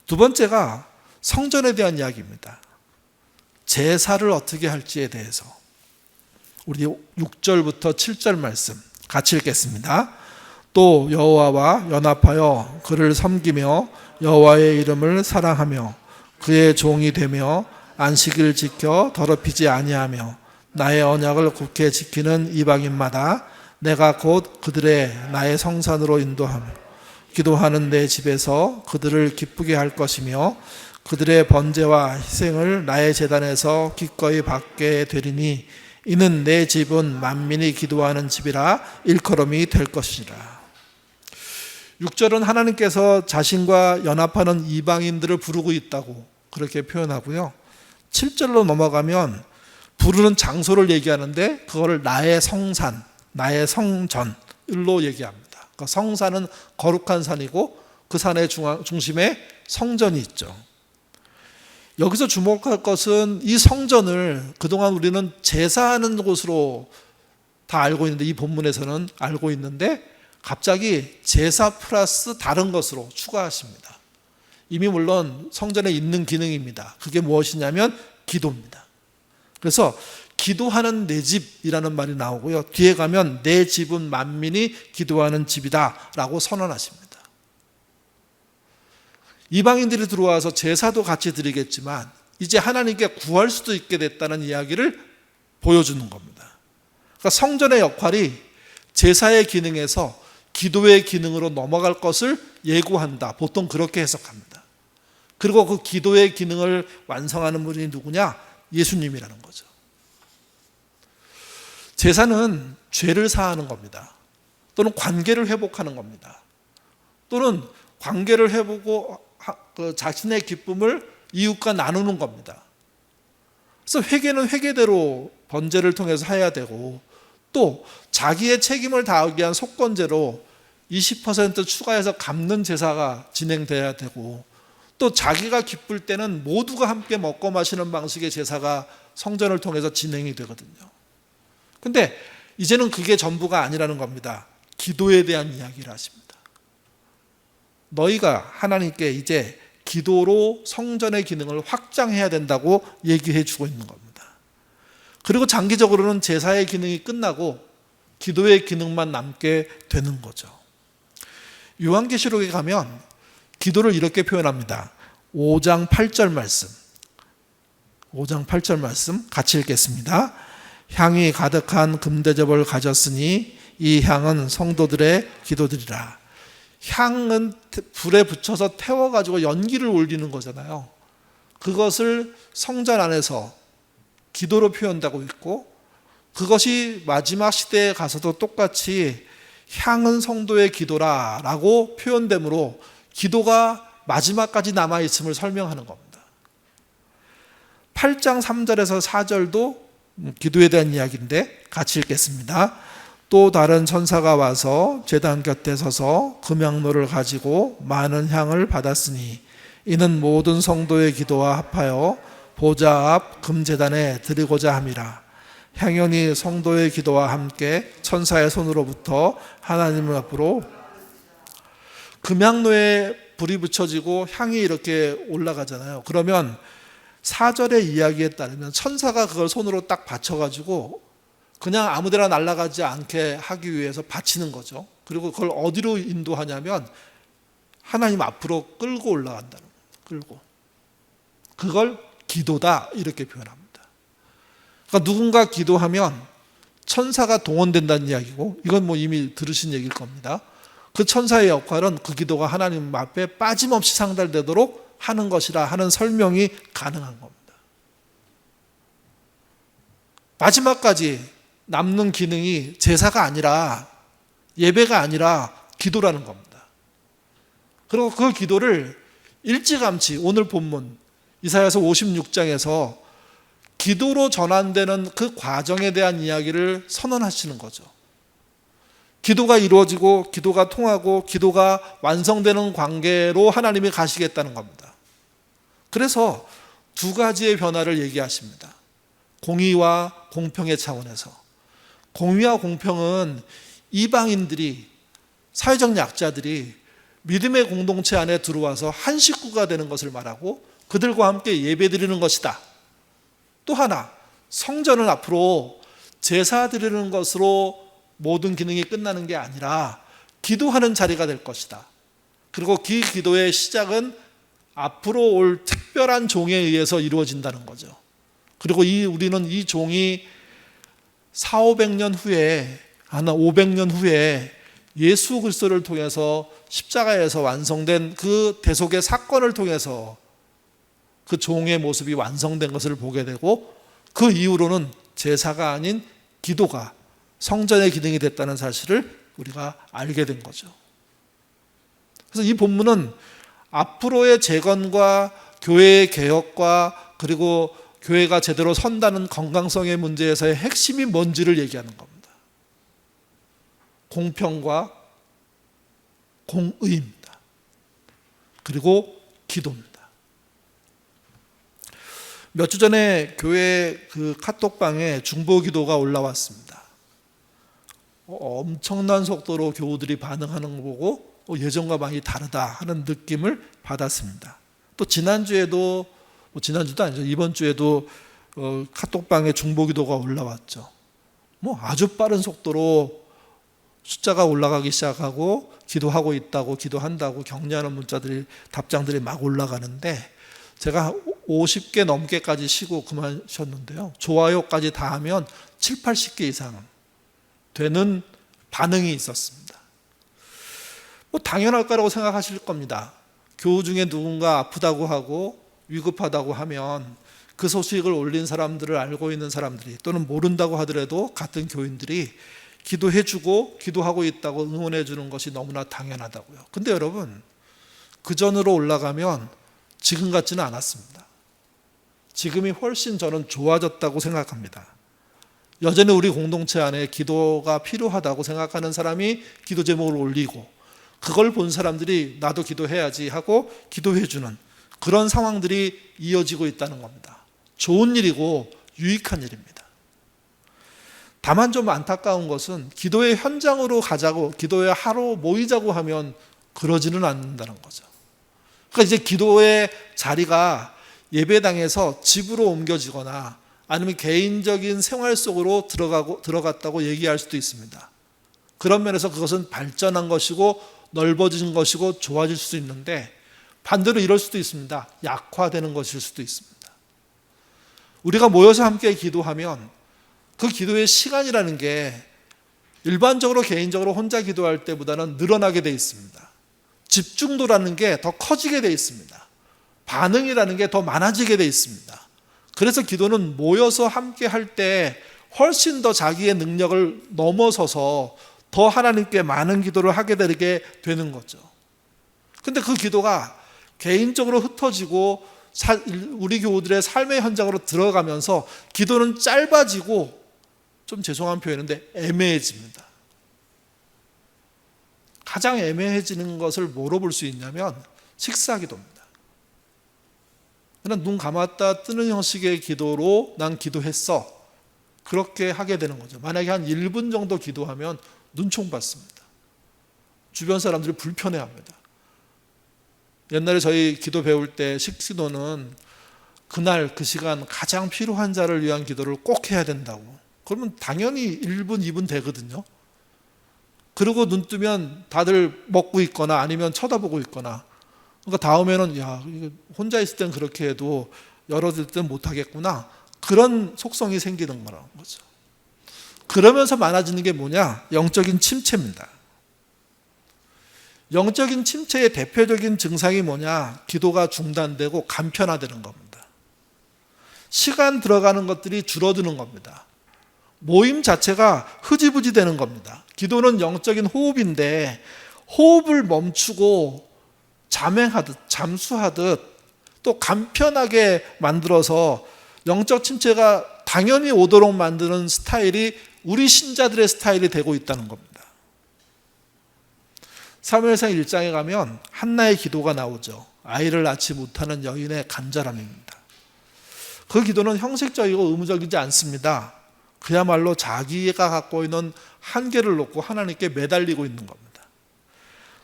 두 번째가 성전에 대한 이야기입니다. 제사를 어떻게 할지에 대해서 우리 6절부터 7절 말씀 같이 읽겠습니다. 또 여호와와 연합하여 그를 섬기며 여호와의 이름을 사랑하며 그의 종이 되며 안식일을 지켜 더럽히지 아니하며 나의 언약을 굳게 지키는 이방인마다 내가 곧 그들의 나의 성산으로 인도하며 기도하는 내 집에서 그들을 기쁘게 할 것이며 그들의 번제와 희생을 나의 제단에서 기꺼이 받게 되리니 이는 내 집은 만민이 기도하는 집이라 일컬음이 될 것이라. 6절은 하나님께서 자신과 연합하는 이방인들을 부르고 있다고 그렇게 표현하고요. 7절로 넘어가면 부르는 장소를 얘기하는데 그거를 나의 성산, 나의 성전으로 얘기합니다. 그러니까 성산은 거룩한 산이고 그 산의 중심에 성전이 있죠. 여기서 주목할 것은 이 성전을 그동안 우리는 제사하는 곳으로 다 알고 있는데, 이 본문에서는 알고 있는데 갑자기 제사 플러스 다른 것으로 추가하십니다. 이미 물론 성전에 있는 기능입니다. 그게 무엇이냐면 기도입니다. 그래서 기도하는 내 집이라는 말이 나오고요. 뒤에 가면 내 집은 만민이 기도하는 집이다 라고 선언하십니다. 이방인들이 들어와서 제사도 같이 드리겠지만 이제 하나님께 구할 수도 있게 됐다는 이야기를 보여주는 겁니다. 그러니까 성전의 역할이 제사의 기능에서 기도의 기능으로 넘어갈 것을 예고한다. 보통 그렇게 해석합니다. 그리고 그 기도의 기능을 완성하는 분이 누구냐? 예수님이라는 거죠. 제사는 죄를 사하는 겁니다. 또는 관계를 회복하는 겁니다. 또는 관계를 회복하고 자신의 기쁨을 이웃과 나누는 겁니다. 그래서 회개는 회개대로 번제를 통해서 해야 되고, 또 자기의 책임을 다하기 위한 속건제로 20% 추가해서 갚는 제사가 진행돼야 되고, 또 자기가 기쁠 때는 모두가 함께 먹고 마시는 방식의 제사가 성전을 통해서 진행이 되거든요. 근데 이제는 그게 전부가 아니라는 겁니다. 기도에 대한 이야기를 하십니다. 너희가 하나님께 이제 기도로 성전의 기능을 확장해야 된다고 얘기해 주고 있는 겁니다. 그리고 장기적으로는 제사의 기능이 끝나고 기도의 기능만 남게 되는 거죠. 요한계시록에 가면 기도를 이렇게 표현합니다. 5장 8절 말씀. 5장 8절 말씀 같이 읽겠습니다. 향이 가득한 금대접을 가졌으니 이 향은 성도들의 기도들이라. 향은 불에 붙여서 태워가지고 연기를 올리는 거잖아요. 그것을 성전 안에서 기도로 표현하고 있고, 그것이 마지막 시대에 가서도 똑같이 향은 성도의 기도라 라고 표현되므로 기도가 마지막까지 남아있음을 설명하는 겁니다. 8장 3절에서 4절도 기도에 대한 이야기인데 같이 읽겠습니다. 또 다른 천사가 와서 제단 곁에 서서 금향로를 가지고 많은 향을 받았으니 이는 모든 성도의 기도와 합하여 보좌 앞 금제단에 드리고자 함이라. 향연이 성도의 기도와 함께 천사의 손으로부터 하나님 앞으로, 금향로에 불이 붙여지고 향이 이렇게 올라가잖아요. 그러면 4절의 이야기에 따르면 천사가 그걸 손으로 딱 받쳐가지고 그냥 아무데나 날아가지 않게 하기 위해서 받치는 거죠. 그리고 그걸 어디로 인도하냐면 하나님 앞으로 끌고 올라간다는 거예요. 끌고. 그걸 기도다 이렇게 표현합니다. 그러니까 누군가 기도하면 천사가 동원된다는 이야기고, 이건 뭐 이미 들으신 얘기일 겁니다. 그 천사의 역할은 그 기도가 하나님 앞에 빠짐없이 상달되도록 하는 것이라 하는 설명이 가능한 겁니다. 마지막까지 남는 기능이 제사가 아니라, 예배가 아니라 기도라는 겁니다. 그리고 그 기도를 일찌감치 오늘 본문 이사야서 56장에서 기도로 전환되는 그 과정에 대한 이야기를 선언하시는 거죠. 기도가 이루어지고 기도가 통하고 기도가 완성되는 관계로 하나님이 가시겠다는 겁니다. 그래서 두 가지의 변화를 얘기하십니다. 공의와 공평의 차원에서. 공의와 공평은 이방인들이, 사회적 약자들이 믿음의 공동체 안에 들어와서 한 식구가 되는 것을 말하고 그들과 함께 예배드리는 것이다. 또 하나, 성전은 앞으로 제사 드리는 것으로 모든 기능이 끝나는 게 아니라 기도하는 자리가 될 것이다. 그리고 그 기도의 시작은 앞으로 올 특별한 종에 의해서 이루어진다는 거죠. 그리고 우리는 이 종이 400~500년 후에, 500년 후에 예수 그리스도를 통해서 십자가에서 완성된 그 대속의 사건을 통해서 그 종의 모습이 완성된 것을 보게 되고, 그 이후로는 제사가 아닌 기도가 성전의 기능이 됐다는 사실을 우리가 알게 된 거죠. 그래서 이 본문은 앞으로의 재건과 교회의 개혁과 그리고 교회가 제대로 선다는 건강성의 문제에서의 핵심이 뭔지를 얘기하는 겁니다. 공평과 공의입니다. 그리고 기도입니다. 몇 주 전에 교회 그 카톡방에 중보 기도가 올라왔습니다. 엄청난 속도로 교우들이 반응하는 거 보고 예전과 많이 다르다 하는 느낌을 받았습니다. 또 지난주에도, 지난주도 아니죠, 이번 주에도 카톡방에 중보 기도가 올라왔죠. 아주 빠른 속도로 숫자가 올라가기 시작하고 기도하고 있다고, 기도한다고 격려하는 문자들이, 답장들이 막 올라가는데, 제가 50개 넘게까지 쉬고 그만 쉬었는데요, 좋아요까지 다 하면 7, 80개 이상 되는 반응이 있었습니다. 당연할 거라고 생각하실 겁니다. 교우 중에 누군가 아프다고 하고 위급하다고 하면 그 소식을 올린 사람들을 알고 있는 사람들이, 또는 모른다고 하더라도 같은 교인들이 기도해주고 기도하고 있다고 응원해 주는 것이 너무나 당연하다고요. 근데 여러분, 그 전으로 올라가면 지금 같지는 않았습니다. 지금이 훨씬 저는 좋아졌다고 생각합니다. 여전히 우리 공동체 안에 기도가 필요하다고 생각하는 사람이 기도 제목을 올리고, 그걸 본 사람들이 나도 기도해야지 하고 기도해 주는 그런 상황들이 이어지고 있다는 겁니다. 좋은 일이고 유익한 일입니다. 다만 좀 안타까운 것은 기도의 현장으로 가자고, 기도의 하러 모이자고 하면 그러지는 않는다는 거죠. 그러니까 이제 기도의 자리가 예배당에서 집으로 옮겨지거나 아니면 개인적인 생활 속으로 들어갔다고 얘기할 수도 있습니다. 그런 면에서 그것은 발전한 것이고 넓어진 것이고 좋아질 수도 있는데, 반대로 이럴 수도 있습니다. 약화되는 것일 수도 있습니다. 우리가 모여서 함께 기도하면 그 기도의 시간이라는 게 일반적으로 개인적으로 혼자 기도할 때보다는 늘어나게 돼 있습니다. 집중도라는 게 더 커지게 돼 있습니다. 반응이라는 게 더 많아지게 돼 있습니다. 그래서 기도는 모여서 함께 할 때 훨씬 더 자기의 능력을 넘어서서 더 하나님께 많은 기도를 하게 되게 되는 거죠. 근데 그 기도가 개인적으로 흩어지고 우리 교우들의 삶의 현장으로 들어가면서 기도는 짧아지고, 좀 죄송한 표현인데 애매해집니다. 가장 애매해지는 것을 뭐로 볼 수 있냐면 식사기도입니다. 그냥 눈 감았다 뜨는 형식의 기도로 난 기도했어, 그렇게 하게 되는 거죠. 만약에 한 1분 정도 기도하면 눈총 받습니다. 주변 사람들이 불편해합니다. 옛날에 저희 기도 배울 때 식기도는 그날 그 시간 가장 필요한 자를 위한 기도를 꼭 해야 된다고. 그러면 당연히 1분, 2분 되거든요. 그리고 눈 뜨면 다들 먹고 있거나 아니면 쳐다보고 있거나, 그러니까 다음에는 혼자 있을 땐 그렇게 해도 열어둘 땐 못하겠구나, 그런 속성이 생기는 거라는 거죠. 그러면서 많아지는 게 뭐냐? 영적인 침체입니다. 영적인 침체의 대표적인 증상이 뭐냐? 기도가 중단되고 간편화되는 겁니다. 시간 들어가는 것들이 줄어드는 겁니다. 모임 자체가 흐지부지 되는 겁니다. 기도는 영적인 호흡인데, 호흡을 멈추고 잠행하듯 잠수하듯 또 간편하게 만들어서 영적 침체가 당연히 오도록 만드는 스타일이 우리 신자들의 스타일이 되고 있다는 겁니다. 사무엘상 1장에 가면 한나의 기도가 나오죠. 아이를 낳지 못하는 여인의 간절함입니다. 그 기도는 형식적이고 의무적이지 않습니다. 그야말로 자기가 갖고 있는 한계를 놓고 하나님께 매달리고 있는 겁니다.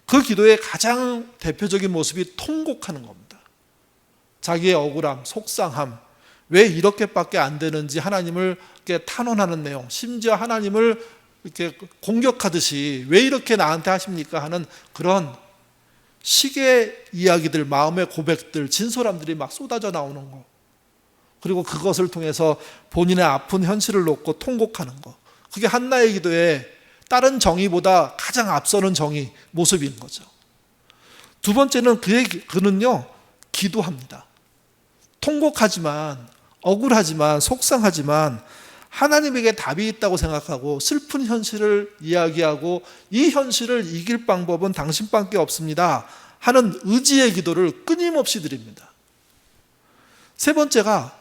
그 기도의 가장 대표적인 모습이 통곡하는 겁니다. 자기의 억울함, 속상함, 왜 이렇게밖에 안 되는지 하나님을 이렇게 탄원하는 내용, 심지어 하나님을 이렇게 공격하듯이 왜 이렇게 나한테 하십니까 하는 그런 식의 이야기들, 마음의 고백들, 진솔함들이 막 쏟아져 나오는 거. 그리고 그것을 통해서 본인의 아픈 현실을 놓고 통곡하는 거. 그게 한나의 기도의 다른 정의보다 가장 앞서는 정의 모습인 거죠. 두 번째는 그는요 기도합니다. 통곡하지만, 억울하지만, 속상하지만 하나님에게 답이 있다고 생각하고 슬픈 현실을 이야기하고 이 현실을 이길 방법은 당신밖에 없습니다 하는 의지의 기도를 끊임없이 드립니다. 세 번째가,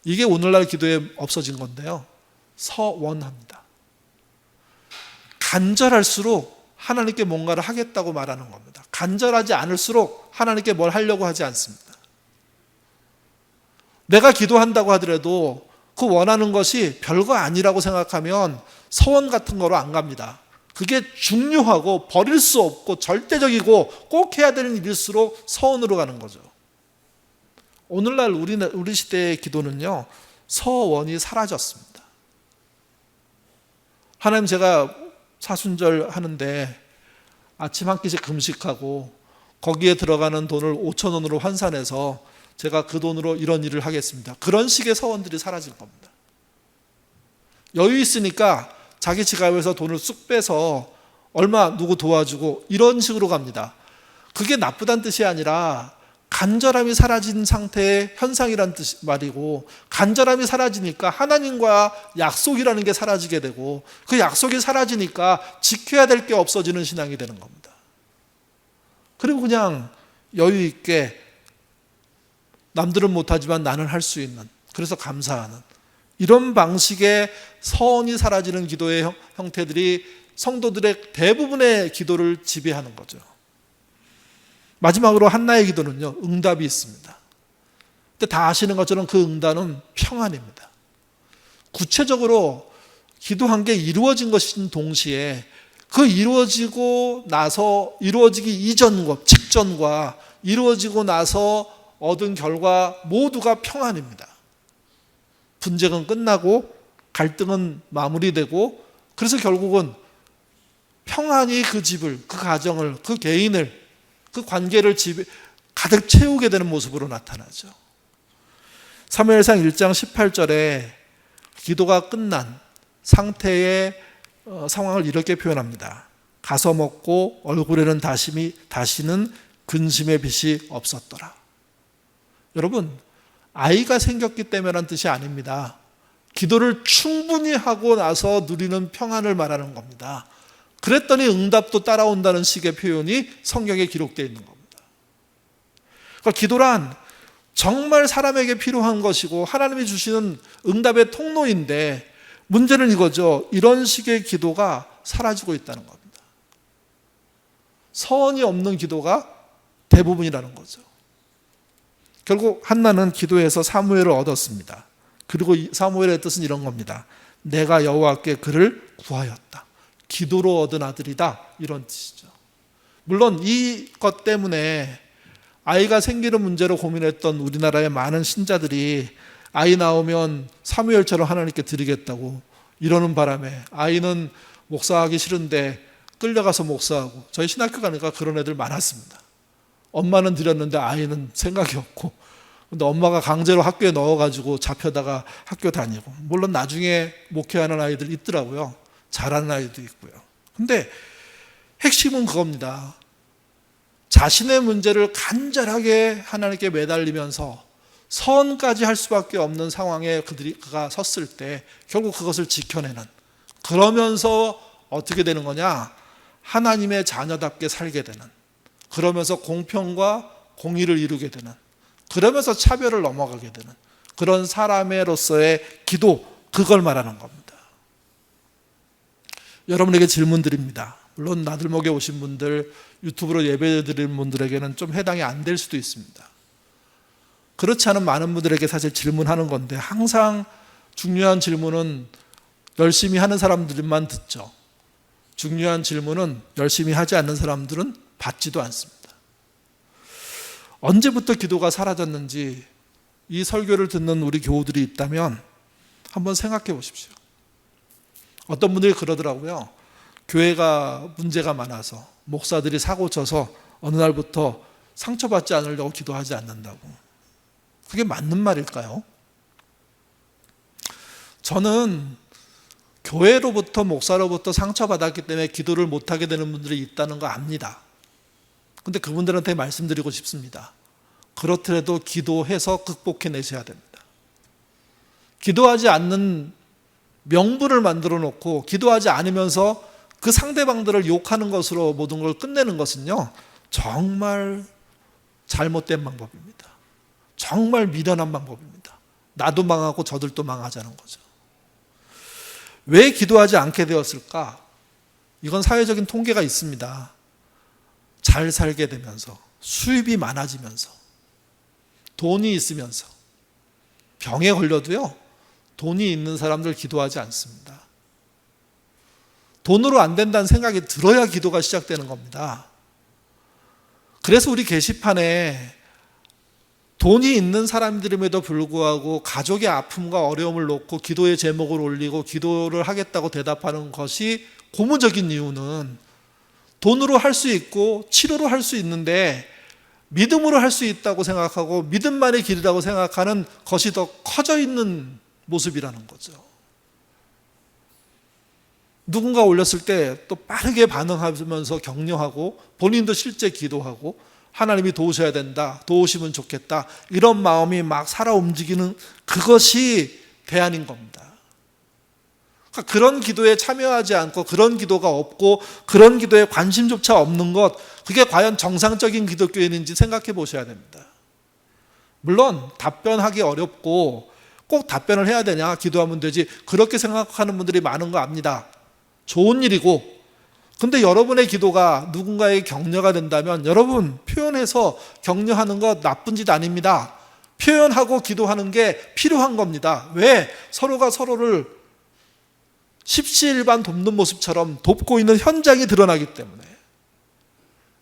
이게 오늘날 기도에 없어진 건데요, 서원합니다. 간절할수록 하나님께 뭔가를 하겠다고 말하는 겁니다. 간절하지 않을수록 하나님께 뭘 하려고 하지 않습니다. 내가 기도한다고 하더라도 그 원하는 것이 별거 아니라고 생각하면 서원 같은 거로 안 갑니다. 그게 중요하고 버릴 수 없고 절대적이고 꼭 해야 되는 일일수록 서원으로 가는 거죠. 오늘날 우리 시대의 기도는요, 서원이 사라졌습니다. 하나님, 제가 사순절 하는데 아침 한 끼씩 금식하고 거기에 들어가는 돈을 5,000원으로 환산해서 제가 그 돈으로 이런 일을 하겠습니다. 그런 식의 서원들이 사라질 겁니다. 여유 있으니까 자기 지갑에서 돈을 쑥 빼서 얼마 누구 도와주고 이런 식으로 갑니다. 그게 나쁘다는 뜻이 아니라 간절함이 사라진 상태의 현상이란 말이고, 간절함이 사라지니까 하나님과 약속이라는 게 사라지게 되고, 그 약속이 사라지니까 지켜야 될 게 없어지는 신앙이 되는 겁니다. 그리고 그냥 여유 있게 남들은 못하지만 나는 할 수 있는, 그래서 감사하는 이런 방식의 서원이 사라지는 기도의 형태들이 성도들의 대부분의 기도를 지배하는 거죠. 마지막으로 한나의 기도는요, 응답이 있습니다. 근데 다 아시는 것처럼 그 응답은 평안입니다. 구체적으로 기도한 게 이루어진 것인 동시에 그 이루어지고 나서, 이루어지기 이전과 직전과 이루어지고 나서 얻은 결과 모두가 평안입니다. 분쟁은 끝나고 갈등은 마무리되고, 그래서 결국은 평안이 그 집을, 그 가정을, 그 개인을, 그 관계를 가득 채우게 되는 모습으로 나타나죠. 사무엘상 1장 18절에 기도가 끝난 상태의 상황을 이렇게 표현합니다. 가서 먹고 얼굴에는 다시는 근심의 빛이 없었더라. 여러분, 아이가 생겼기 때문이라는 뜻이 아닙니다. 기도를 충분히 하고 나서 누리는 평안을 말하는 겁니다. 그랬더니 응답도 따라온다는 식의 표현이 성경에 기록되어 있는 겁니다. 그러니까 기도란 정말 사람에게 필요한 것이고 하나님이 주시는 응답의 통로인데, 문제는 이거죠. 이런 식의 기도가 사라지고 있다는 겁니다. 서원이 없는 기도가 대부분이라는 거죠. 결국 한나는 기도해서 사무엘을 얻었습니다. 그리고 사무엘의 뜻은 이런 겁니다. 내가 여호와께 그를 구하였다. 기도로 얻은 아들이다, 이런 뜻이죠. 물론 이것 때문에 아이가 생기는 문제로 고민했던 우리나라의 많은 신자들이 아이 나오면 사무엘처럼 하나님께 드리겠다고 이러는 바람에 아이는 목사하기 싫은데 끌려가서 목사하고, 저희 신학교 가니까 그런 애들 많았습니다. 엄마는 드렸는데 아이는 생각이 없고, 근데 엄마가 강제로 학교에 넣어가지고 잡혀다가 학교 다니고, 물론 나중에 목회하는 아이들 있더라고요. 잘하는 아이도 있고요. 근데 핵심은 그겁니다. 자신의 문제를 간절하게 하나님께 매달리면서 선까지 할 수밖에 없는 상황에 그가 섰을 때 결국 그것을 지켜내는, 그러면서 어떻게 되는 거냐, 하나님의 자녀답게 살게 되는, 그러면서 공평과 공의를 이루게 되는, 그러면서 차별을 넘어가게 되는 그런 사람으로서의 기도, 그걸 말하는 겁니다. 여러분에게 질문 드립니다. 물론 나들목에 오신 분들, 유튜브로 예배 드리는 분들에게는 좀 해당이 안 될 수도 있습니다. 그렇지 않은 많은 분들에게 사실 질문하는 건데, 항상 중요한 질문은 열심히 하는 사람들만 듣죠. 중요한 질문은 열심히 하지 않는 사람들은 받지도 않습니다. 언제부터 기도가 사라졌는지 이 설교를 듣는 우리 교우들이 있다면 한번 생각해 보십시오. 어떤 분들이 그러더라고요. 교회가 문제가 많아서 목사들이 사고 쳐서 어느 날부터 상처받지 않으려고 기도하지 않는다고. 그게 맞는 말일까요? 저는 교회로부터 목사로부터 상처받았기 때문에 기도를 못하게 되는 분들이 있다는 거 압니다. 근데 그분들한테 말씀드리고 싶습니다. 그렇더라도 기도해서 극복해내셔야 됩니다. 기도하지 않는 명분을 만들어 놓고 기도하지 않으면서 그 상대방들을 욕하는 것으로 모든 걸 끝내는 것은요, 정말 잘못된 방법입니다. 정말 미련한 방법입니다. 나도 망하고 저들도 망하자는 거죠. 왜 기도하지 않게 되었을까? 이건 사회적인 통계가 있습니다. 잘 살게 되면서, 수입이 많아지면서, 돈이 있으면서, 병에 걸려도요, 돈이 있는 사람들 기도하지 않습니다. 돈으로 안 된다는 생각이 들어야 기도가 시작되는 겁니다. 그래서 우리 게시판에 돈이 있는 사람들임에도 불구하고 가족의 아픔과 어려움을 놓고 기도의 제목을 올리고 기도를 하겠다고 대답하는 것이 고무적인 이유는 돈으로 할 수 있고 치료로 할 수 있는데 믿음으로 할 수 있다고 생각하고 믿음만의 길이라고 생각하는 것이 더 커져 있는 모습이라는 거죠. 누군가 올렸을 때 또 빠르게 반응하면서 격려하고 본인도 실제 기도하고 하나님이 도우셔야 된다, 도우시면 좋겠다, 이런 마음이 막 살아 움직이는 그것이 대안인 겁니다. 그러니까 그런 기도에 참여하지 않고 그런 기도가 없고 그런 기도에 관심조차 없는 것, 그게 과연 정상적인 기독교인인지 생각해 보셔야 됩니다. 물론 답변하기 어렵고 꼭 답변을 해야 되냐, 기도하면 되지, 그렇게 생각하는 분들이 많은 거 압니다. 좋은 일이고, 근데 여러분의 기도가 누군가의 격려가 된다면 여러분 표현해서 격려하는 것 나쁜 짓 아닙니다. 표현하고 기도하는 게 필요한 겁니다. 왜? 서로가 서로를 십시일반 돕는 모습처럼 돕고 있는 현장이 드러나기 때문에.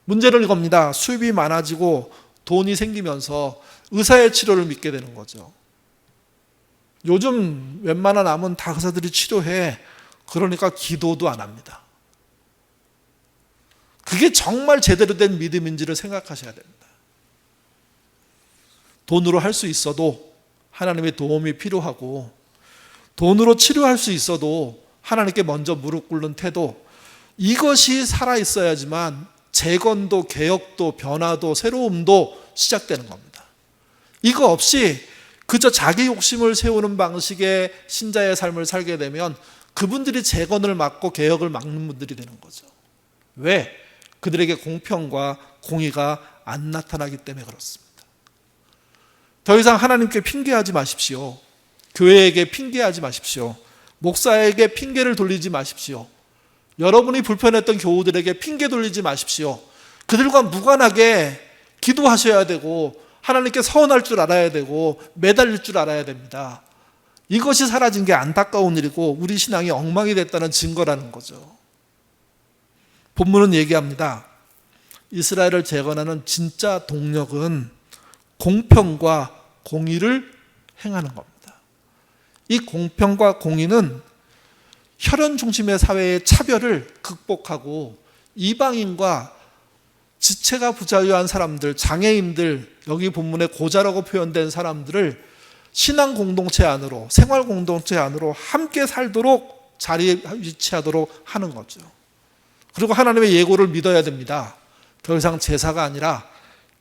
문제는 이겁니다. 수입이 많아지고 돈이 생기면서 의사의 치료를 믿게 되는 거죠. 요즘 웬만한 암은 다 의사들이 치료해. 그러니까 기도도 안 합니다. 그게 정말 제대로 된 믿음인지를 생각하셔야 됩니다. 돈으로 할 수 있어도 하나님의 도움이 필요하고, 돈으로 치료할 수 있어도 하나님께 먼저 무릎 꿇는 태도, 이것이 살아있어야지만 재건도 개혁도 변화도 새로움도 시작되는 겁니다. 이거 없이 그저 자기 욕심을 세우는 방식의 신자의 삶을 살게 되면 그분들이 재건을 막고 개혁을 막는 분들이 되는 거죠. 왜? 그들에게 공평과 공의가 안 나타나기 때문에 그렇습니다. 더 이상 하나님께 핑계하지 마십시오. 교회에게 핑계하지 마십시오. 목사에게 핑계를 돌리지 마십시오. 여러분이 불편했던 교우들에게 핑계 돌리지 마십시오. 그들과 무관하게 기도하셔야 되고 하나님께 서원할 줄 알아야 되고 매달릴 줄 알아야 됩니다. 이것이 사라진 게 안타까운 일이고 우리 신앙이 엉망이 됐다는 증거라는 거죠. 본문은 얘기합니다. 이스라엘을 재건하는 진짜 동력은 공평과 공의를 행하는 겁니다. 이 공평과 공의는 혈연 중심의 사회의 차별을 극복하고 이방인과 지체가 부자유한 사람들, 장애인들, 여기 본문에 고자라고 표현된 사람들을 신앙 공동체 안으로, 생활 공동체 안으로 함께 살도록 자리에 위치하도록 하는 거죠. 그리고 하나님의 예고를 믿어야 됩니다. 더 이상 제사가 아니라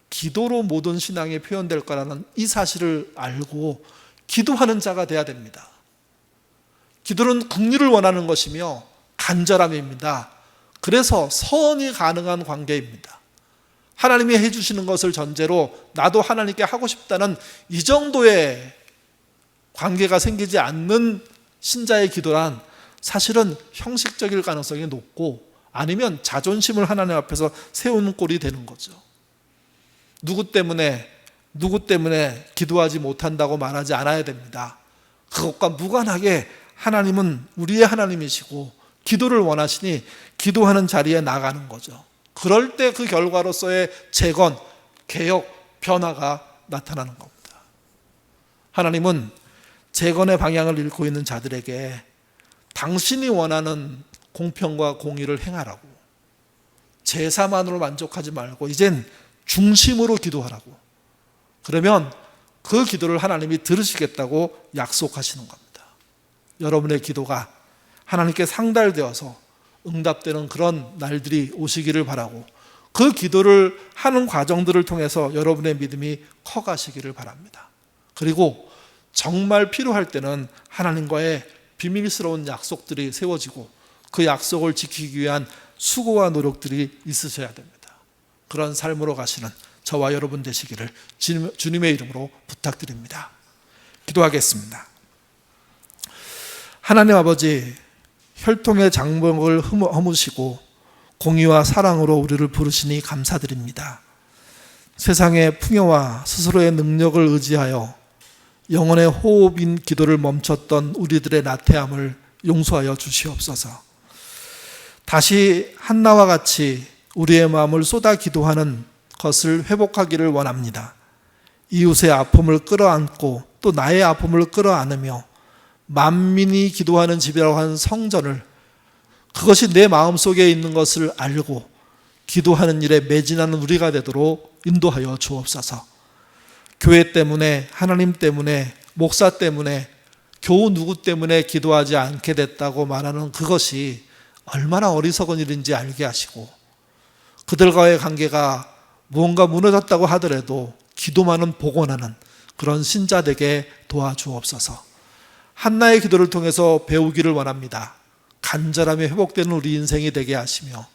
기도로 모든 신앙이 표현될 거라는 이 사실을 알고 기도하는 자가 돼야 됩니다. 기도는 긍휼을 원하는 것이며 간절함입니다. 그래서 서원이 가능한 관계입니다. 하나님이 해주시는 것을 전제로 나도 하나님께 하고 싶다는 이 정도의 관계가 생기지 않는 신자의 기도란 사실은 형식적일 가능성이 높고 아니면 자존심을 하나님 앞에서 세우는 꼴이 되는 거죠. 누구 때문에 기도하지 못한다고 말하지 않아야 됩니다. 그것과 무관하게 하나님은 우리의 하나님이시고 기도를 원하시니 기도하는 자리에 나가는 거죠. 그럴 때 그 결과로서의 재건, 개혁, 변화가 나타나는 겁니다. 하나님은 재건의 방향을 잃고 있는 자들에게 당신이 원하는 공평과 공의를 행하라고, 제사만으로 만족하지 말고 이젠 중심으로 기도하라고, 그러면 그 기도를 하나님이 들으시겠다고 약속하시는 겁니다. 여러분의 기도가 하나님께 상달되어서 응답되는 그런 날들이 오시기를 바라고, 그 기도를 하는 과정들을 통해서 여러분의 믿음이 커가시기를 바랍니다. 그리고 정말 필요할 때는 하나님과의 비밀스러운 약속들이 세워지고 그 약속을 지키기 위한 수고와 노력들이 있으셔야 됩니다. 그런 삶으로 가시는 저와 여러분 되시기를 주님의 이름으로 부탁드립니다. 기도하겠습니다. 하나님 아버지, 혈통의 장벽을 허무시고 공의와 사랑으로 우리를 부르시니 감사드립니다. 세상의 풍요와 스스로의 능력을 의지하여 영혼의 호흡인 기도를 멈췄던 우리들의 나태함을 용서하여 주시옵소서. 다시 한나와 같이 우리의 마음을 쏟아 기도하는 것을 회복하기를 원합니다. 이웃의 아픔을 끌어안고 또 나의 아픔을 끌어안으며 만민이 기도하는 집이라고 하는 성전을, 그것이 내 마음속에 있는 것을 알고 기도하는 일에 매진하는 우리가 되도록 인도하여 주옵소서. 교회 때문에, 하나님 때문에, 목사 때문에, 교우 누구 때문에 기도하지 않게 됐다고 말하는 그것이 얼마나 어리석은 일인지 알게 하시고, 그들과의 관계가 무언가 무너졌다고 하더라도 기도만은 복원하는 그런 신자 되게 도와주옵소서. 한나의 기도를 통해서 배우기를 원합니다. 간절함이 회복되는 우리 인생이 되게 하시며,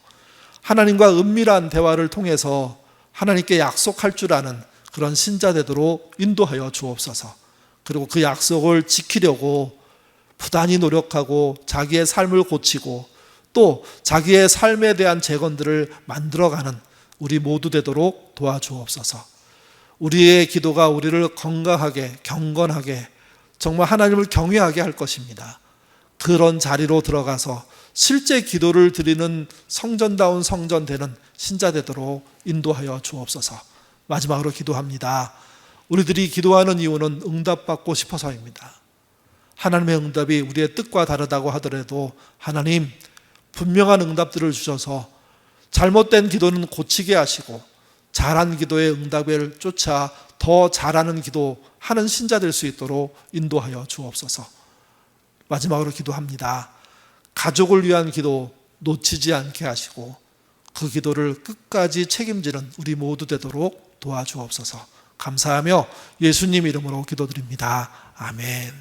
하나님과 은밀한 대화를 통해서 하나님께 약속할 줄 아는 그런 신자 되도록 인도하여 주옵소서. 그리고 그 약속을 지키려고 부단히 노력하고 자기의 삶을 고치고 또 자기의 삶에 대한 재건들을 만들어가는 우리 모두 되도록 도와주옵소서. 우리의 기도가 우리를 건강하게, 경건하게, 정말 하나님을 경외하게 할 것입니다. 그런 자리로 들어가서 실제 기도를 드리는 성전다운 성전 되는 신자 되도록 인도하여 주옵소서. 마지막으로 기도합니다. 우리들이 기도하는 이유는 응답받고 싶어서입니다. 하나님의 응답이 우리의 뜻과 다르다고 하더라도 하나님, 분명한 응답들을 주셔서 잘못된 기도는 고치게 하시고 잘한 기도의 응답을 쫓아 더 잘하는 기도하는 신자 될 수 있도록 인도하여 주옵소서. 마지막으로 기도합니다. 가족을 위한 기도 놓치지 않게 하시고 그 기도를 끝까지 책임지는 우리 모두 되도록 도와주옵소서. 감사하며 예수님 이름으로 기도드립니다. 아멘.